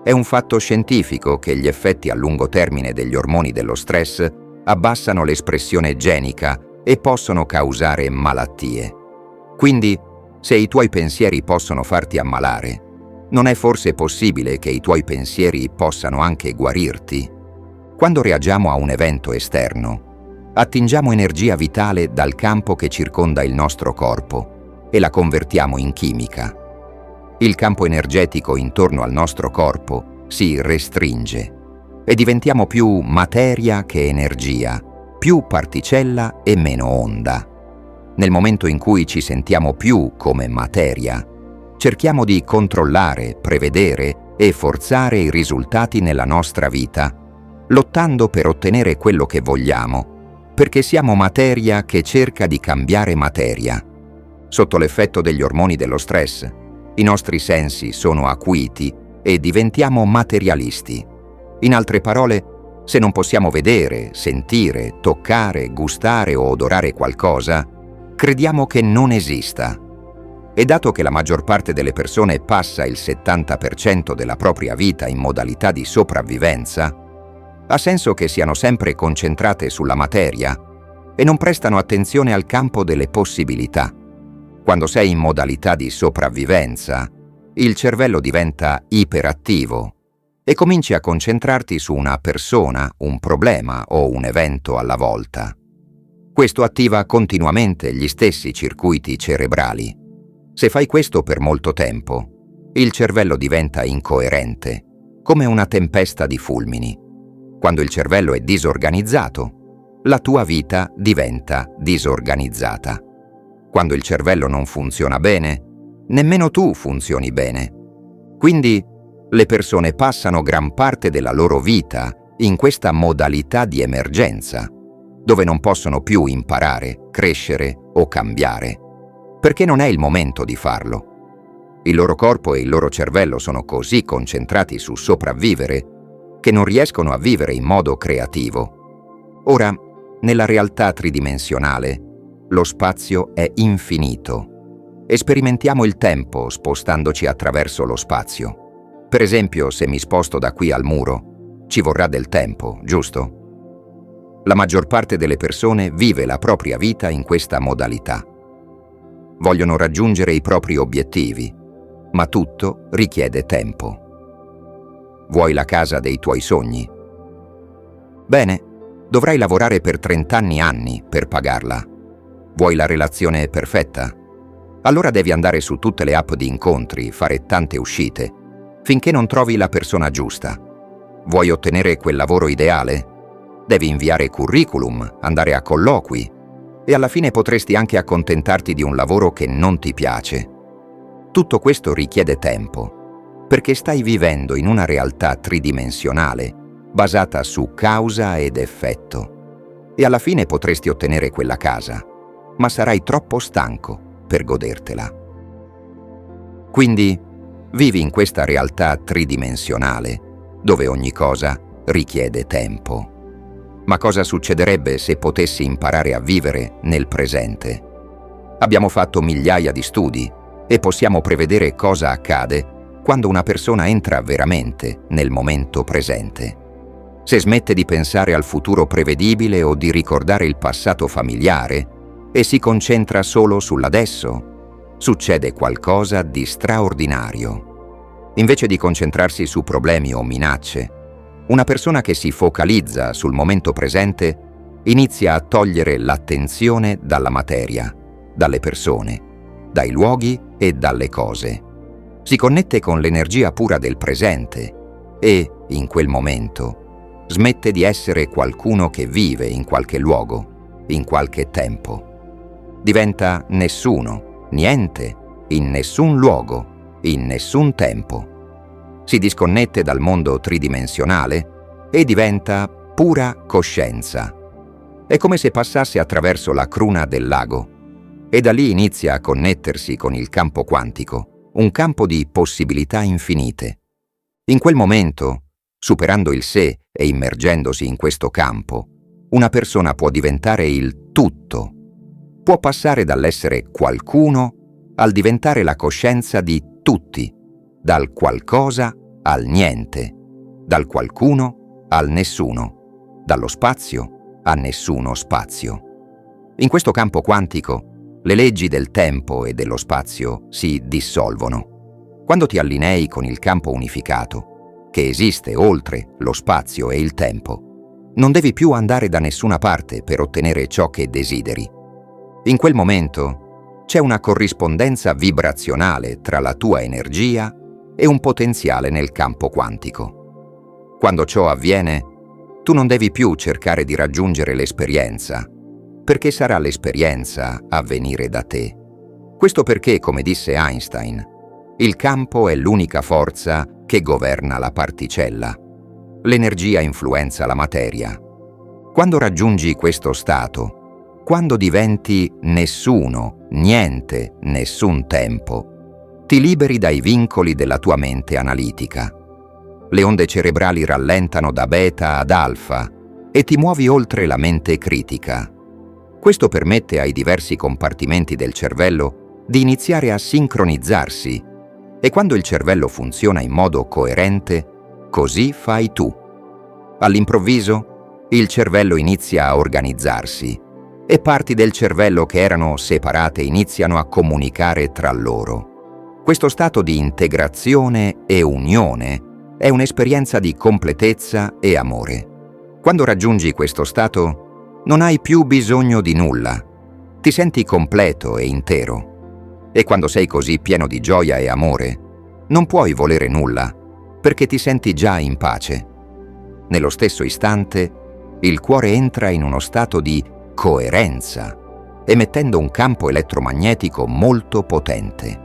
È un fatto scientifico che gli effetti a lungo termine degli ormoni dello stress abbassano l'espressione genica e possono causare malattie. Quindi, se i tuoi pensieri possono farti ammalare, non è forse possibile che i tuoi pensieri possano anche guarirti? Quando reagiamo a un evento esterno, attingiamo energia vitale dal campo che circonda il nostro corpo e la convertiamo in chimica. Il campo energetico intorno al nostro corpo si restringe e diventiamo più materia che energia, più particella e meno onda. Nel momento in cui ci sentiamo più come materia, cerchiamo di controllare, prevedere e forzare i risultati nella nostra vita, lottando per ottenere quello che vogliamo, perché siamo materia che cerca di cambiare materia. Sotto l'effetto degli ormoni dello stress, i nostri sensi sono acuiti e diventiamo materialisti. In altre parole, se non possiamo vedere, sentire, toccare, gustare o odorare qualcosa, crediamo che non esista. E dato che la maggior parte delle persone passa il 70% della propria vita in modalità di sopravvivenza, ha senso che siano sempre concentrate sulla materia e non prestano attenzione al campo delle possibilità. Quando sei in modalità di sopravvivenza, il cervello diventa iperattivo e cominci a concentrarti su una persona, un problema o un evento alla volta. Questo attiva continuamente gli stessi circuiti cerebrali. Se fai questo per molto tempo, il cervello diventa incoerente, come una tempesta di fulmini. Quando il cervello è disorganizzato, la tua vita diventa disorganizzata. Quando il cervello non funziona bene, nemmeno tu funzioni bene. Quindi, le persone passano gran parte della loro vita in questa modalità di emergenza, dove non possono più imparare, crescere o cambiare, perché non è il momento di farlo. Il loro corpo e il loro cervello sono così concentrati su sopravvivere che non riescono a vivere in modo creativo. Ora, nella realtà tridimensionale, lo spazio è infinito e sperimentiamo il tempo spostandoci attraverso lo spazio. Per esempio, se mi sposto da qui al muro, ci vorrà del tempo, giusto? La maggior parte delle persone vive la propria vita in questa modalità. Vogliono raggiungere i propri obiettivi, ma tutto richiede tempo. Vuoi la casa dei tuoi sogni? Bene, dovrai lavorare per 30 anni per pagarla. Vuoi la relazione perfetta? Allora devi andare su tutte le app di incontri, fare tante uscite, finché non trovi la persona giusta. Vuoi ottenere quel lavoro ideale? Devi inviare curriculum, andare a colloqui, e alla fine potresti anche accontentarti di un lavoro che non ti piace. Tutto questo richiede tempo, perché stai vivendo in una realtà tridimensionale basata su causa ed effetto. E alla fine potresti ottenere quella casa, ma sarai troppo stanco per godertela. Quindi, vivi in questa realtà tridimensionale, dove ogni cosa richiede tempo. Ma cosa succederebbe se potessi imparare a vivere nel presente? Abbiamo fatto migliaia di studi e possiamo prevedere cosa accade quando una persona entra veramente nel momento presente. Se smette di pensare al futuro prevedibile o di ricordare il passato familiare e si concentra solo sull'adesso, succede qualcosa di straordinario. Invece di concentrarsi su problemi o minacce, una persona che si focalizza sul momento presente inizia a togliere l'attenzione dalla materia, dalle persone, dai luoghi e dalle cose. Si connette con l'energia pura del presente e, in quel momento, smette di essere qualcuno che vive in qualche luogo, in qualche tempo. Diventa nessuno, niente, in nessun luogo, in nessun tempo. Si disconnette dal mondo tridimensionale e diventa pura coscienza, È come se passasse attraverso la cruna del lago e da lì inizia a connettersi con il campo quantico, un campo di possibilità infinite. In quel momento, superando il sé e immergendosi in questo campo, una persona può diventare il tutto. Può passare dall'essere qualcuno al diventare la coscienza di tutti, dal qualcosa al niente, dal qualcuno al nessuno, dallo spazio a nessuno spazio. In questo campo quantico, le leggi del tempo e dello spazio si dissolvono. Quando ti allinei con il campo unificato, che esiste oltre lo spazio e il tempo, non devi più andare da nessuna parte per ottenere ciò che desideri. In quel momento c'è una corrispondenza vibrazionale tra la tua energia e un potenziale nel campo quantico. Quando ciò avviene, tu non devi più cercare di raggiungere l'esperienza, perché sarà l'esperienza a venire da te. Questo perché, come disse Einstein, il campo è l'unica forza che governa la particella. L'energia influenza la materia. Quando raggiungi questo stato, quando diventi nessuno, niente, nessun tempo, ti liberi dai vincoli della tua mente analitica. Le onde cerebrali rallentano da beta ad alfa e ti muovi oltre la mente critica. Questo permette ai diversi compartimenti del cervello di iniziare a sincronizzarsi e quando il cervello funziona in modo coerente, così fai tu. All'improvviso, il cervello inizia a organizzarsi e parti del cervello che erano separate iniziano a comunicare tra loro. Questo stato di integrazione e unione è un'esperienza di completezza e amore. Quando raggiungi questo stato, non hai più bisogno di nulla. Ti senti completo e intero. E quando sei così pieno di gioia e amore, non puoi volere nulla, perché ti senti già in pace. Nello stesso istante, il cuore entra in uno stato di coerenza, emettendo un campo elettromagnetico molto potente.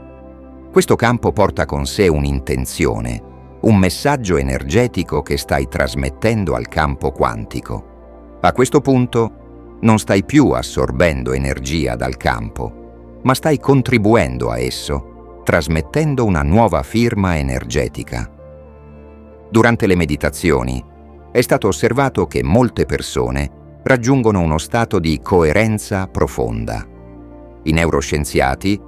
Questo campo porta con sé un'intenzione, un messaggio energetico che stai trasmettendo al campo quantico. A questo punto non stai più assorbendo energia dal campo, ma stai contribuendo a esso, trasmettendo una nuova firma energetica. Durante le meditazioni è stato osservato che molte persone raggiungono uno stato di coerenza profonda. I neuroscienziati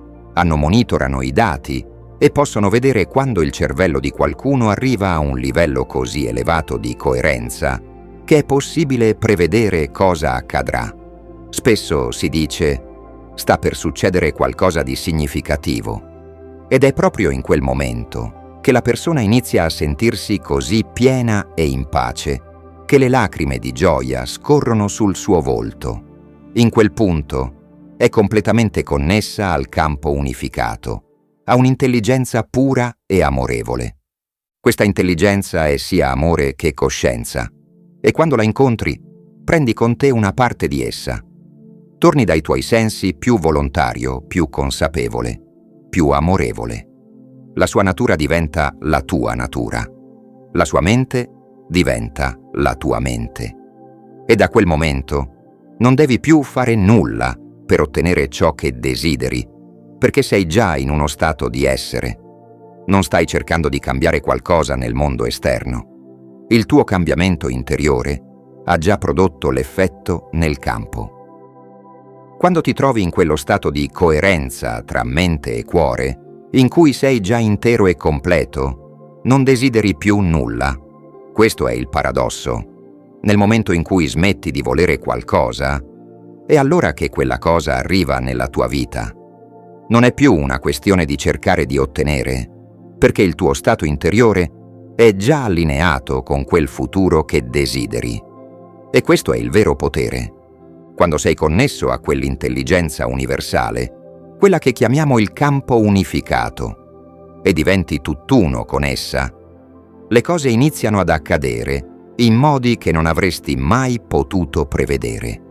monitorano i dati e possono vedere quando il cervello di qualcuno arriva a un livello così elevato di coerenza che è possibile prevedere cosa accadrà. Spesso si dice: sta per succedere qualcosa di significativo. Ed è proprio in quel momento che la persona inizia a sentirsi così piena e in pace che le lacrime di gioia scorrono sul suo volto. In quel punto è completamente connessa al campo unificato, a un'intelligenza pura e amorevole. Questa intelligenza è sia amore che coscienza, e quando la incontri, prendi con te una parte di essa. Torni dai tuoi sensi più volontario, più consapevole, più amorevole. La sua natura diventa la tua natura. La sua mente diventa la tua mente. E da quel momento non devi più fare nulla per ottenere ciò che desideri, perché sei già in uno stato di essere. Non stai cercando di cambiare qualcosa nel mondo esterno. Il tuo cambiamento interiore ha già prodotto l'effetto nel campo. Quando ti trovi in quello stato di coerenza tra mente e cuore, in cui sei già intero e completo, non desideri più nulla. Questo è il paradosso. Nel momento in cui smetti di volere qualcosa, è allora che quella cosa arriva nella tua vita. Non è più una questione di cercare di ottenere, perché il tuo stato interiore è già allineato con quel futuro che desideri. E questo è il vero potere. Quando sei connesso a quell'intelligenza universale, quella che chiamiamo il campo unificato, e diventi tutt'uno con essa, le cose iniziano ad accadere in modi che non avresti mai potuto prevedere.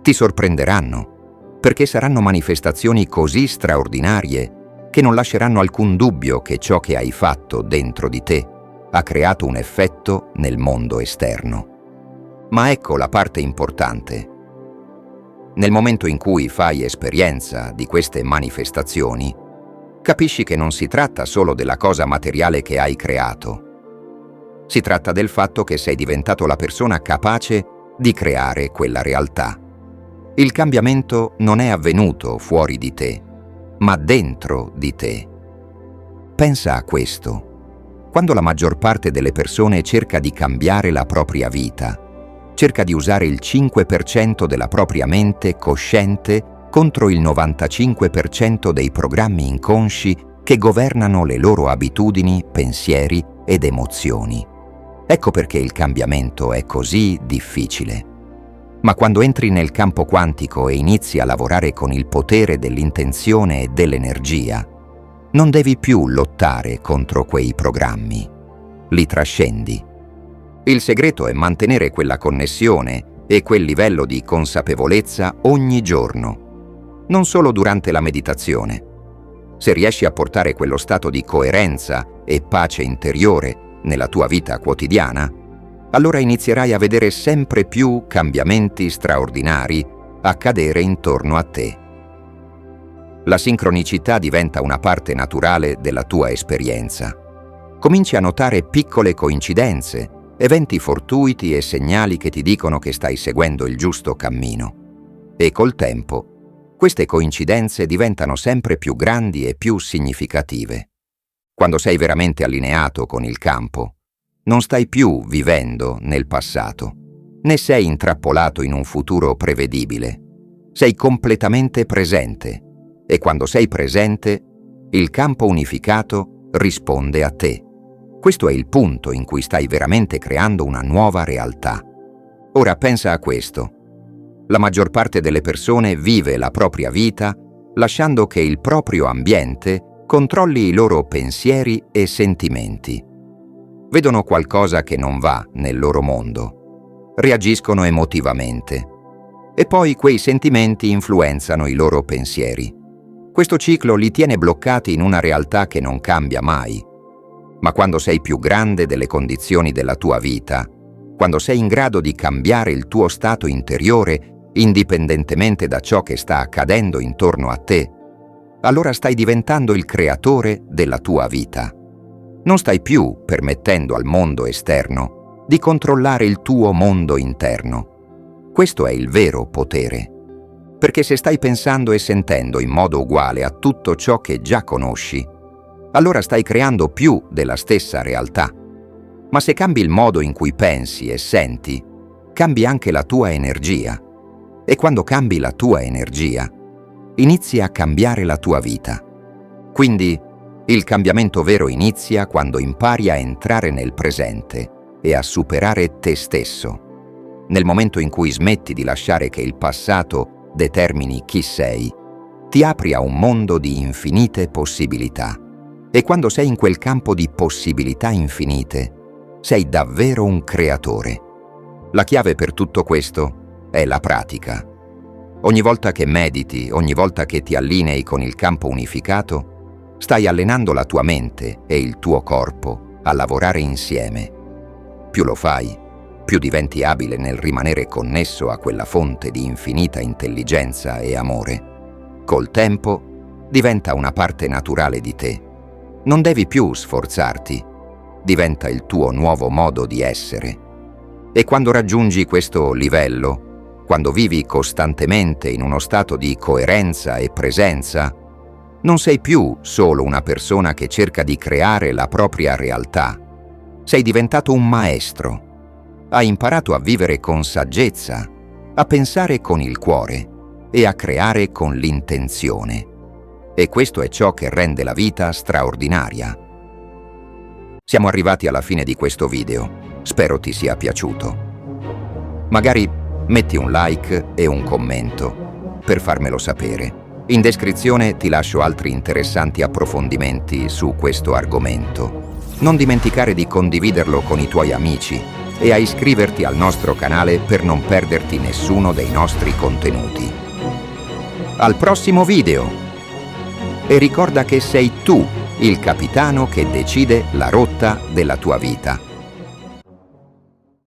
Ti sorprenderanno, perché saranno manifestazioni così straordinarie che non lasceranno alcun dubbio che ciò che hai fatto dentro di te ha creato un effetto nel mondo esterno. Ma ecco la parte importante. Nel momento in cui fai esperienza di queste manifestazioni, capisci che non si tratta solo della cosa materiale che hai creato. Si tratta del fatto che sei diventato la persona capace di creare quella realtà. Il cambiamento non è avvenuto fuori di te, ma dentro di te. Pensa a questo. Quando la maggior parte delle persone cerca di cambiare la propria vita, cerca di usare il 5% della propria mente cosciente contro il 95% dei programmi inconsci che governano le loro abitudini, pensieri ed emozioni. Ecco perché il cambiamento è così difficile. Ma quando entri nel campo quantico e inizi a lavorare con il potere dell'intenzione e dell'energia, non devi più lottare contro quei programmi. Li trascendi. Il segreto è mantenere quella connessione e quel livello di consapevolezza ogni giorno, non solo durante la meditazione. Se riesci a portare quello stato di coerenza e pace interiore nella tua vita quotidiana, allora inizierai a vedere sempre più cambiamenti straordinari accadere intorno a te. La sincronicità diventa una parte naturale della tua esperienza. Cominci a notare piccole coincidenze, eventi fortuiti e segnali che ti dicono che stai seguendo il giusto cammino. E col tempo, queste coincidenze diventano sempre più grandi e più significative. Quando sei veramente allineato con il campo, non stai più vivendo nel passato, né sei intrappolato in un futuro prevedibile. Sei completamente presente e quando sei presente, il campo unificato risponde a te. Questo è il punto in cui stai veramente creando una nuova realtà. Ora pensa a questo. La maggior parte delle persone vive la propria vita lasciando che il proprio ambiente controlli i loro pensieri e sentimenti. Vedono qualcosa che non va nel loro mondo, reagiscono emotivamente e poi quei sentimenti influenzano i loro pensieri. Questo ciclo li tiene bloccati in una realtà che non cambia mai. Ma quando sei più grande delle condizioni della tua vita, quando sei in grado di cambiare il tuo stato interiore indipendentemente da ciò che sta accadendo intorno a te, allora stai diventando il creatore della tua vita. Non stai più permettendo al mondo esterno di controllare il tuo mondo interno. Questo è il vero potere. Perché se stai pensando e sentendo in modo uguale a tutto ciò che già conosci, allora stai creando più della stessa realtà. Ma se cambi il modo in cui pensi e senti, cambi anche la tua energia. E quando cambi la tua energia, inizi a cambiare la tua vita. Quindi, il cambiamento vero inizia quando impari a entrare nel presente e a superare te stesso. Nel momento in cui smetti di lasciare che il passato determini chi sei, ti apri a un mondo di infinite possibilità. E quando sei in quel campo di possibilità infinite, sei davvero un creatore. La chiave per tutto questo è la pratica. Ogni volta che mediti, ogni volta che ti allinei con il campo unificato, stai allenando la tua mente e il tuo corpo a lavorare insieme. Più lo fai, più diventi abile nel rimanere connesso a quella fonte di infinita intelligenza e amore. Col tempo diventa una parte naturale di te. Non devi più sforzarti, diventa il tuo nuovo modo di essere. E quando raggiungi questo livello, quando vivi costantemente in uno stato di coerenza e presenza, non sei più solo una persona che cerca di creare la propria realtà. Sei diventato un maestro. Hai imparato a vivere con saggezza, a pensare con il cuore e a creare con l'intenzione. E questo è ciò che rende la vita straordinaria. Siamo arrivati alla fine di questo video. Spero ti sia piaciuto. Magari metti un like e un commento per farmelo sapere. In descrizione ti lascio altri interessanti approfondimenti su questo argomento. Non dimenticare di condividerlo con i tuoi amici e a iscriverti al nostro canale per non perderti nessuno dei nostri contenuti. Al prossimo video! E ricorda che sei tu il capitano che decide la rotta della tua vita.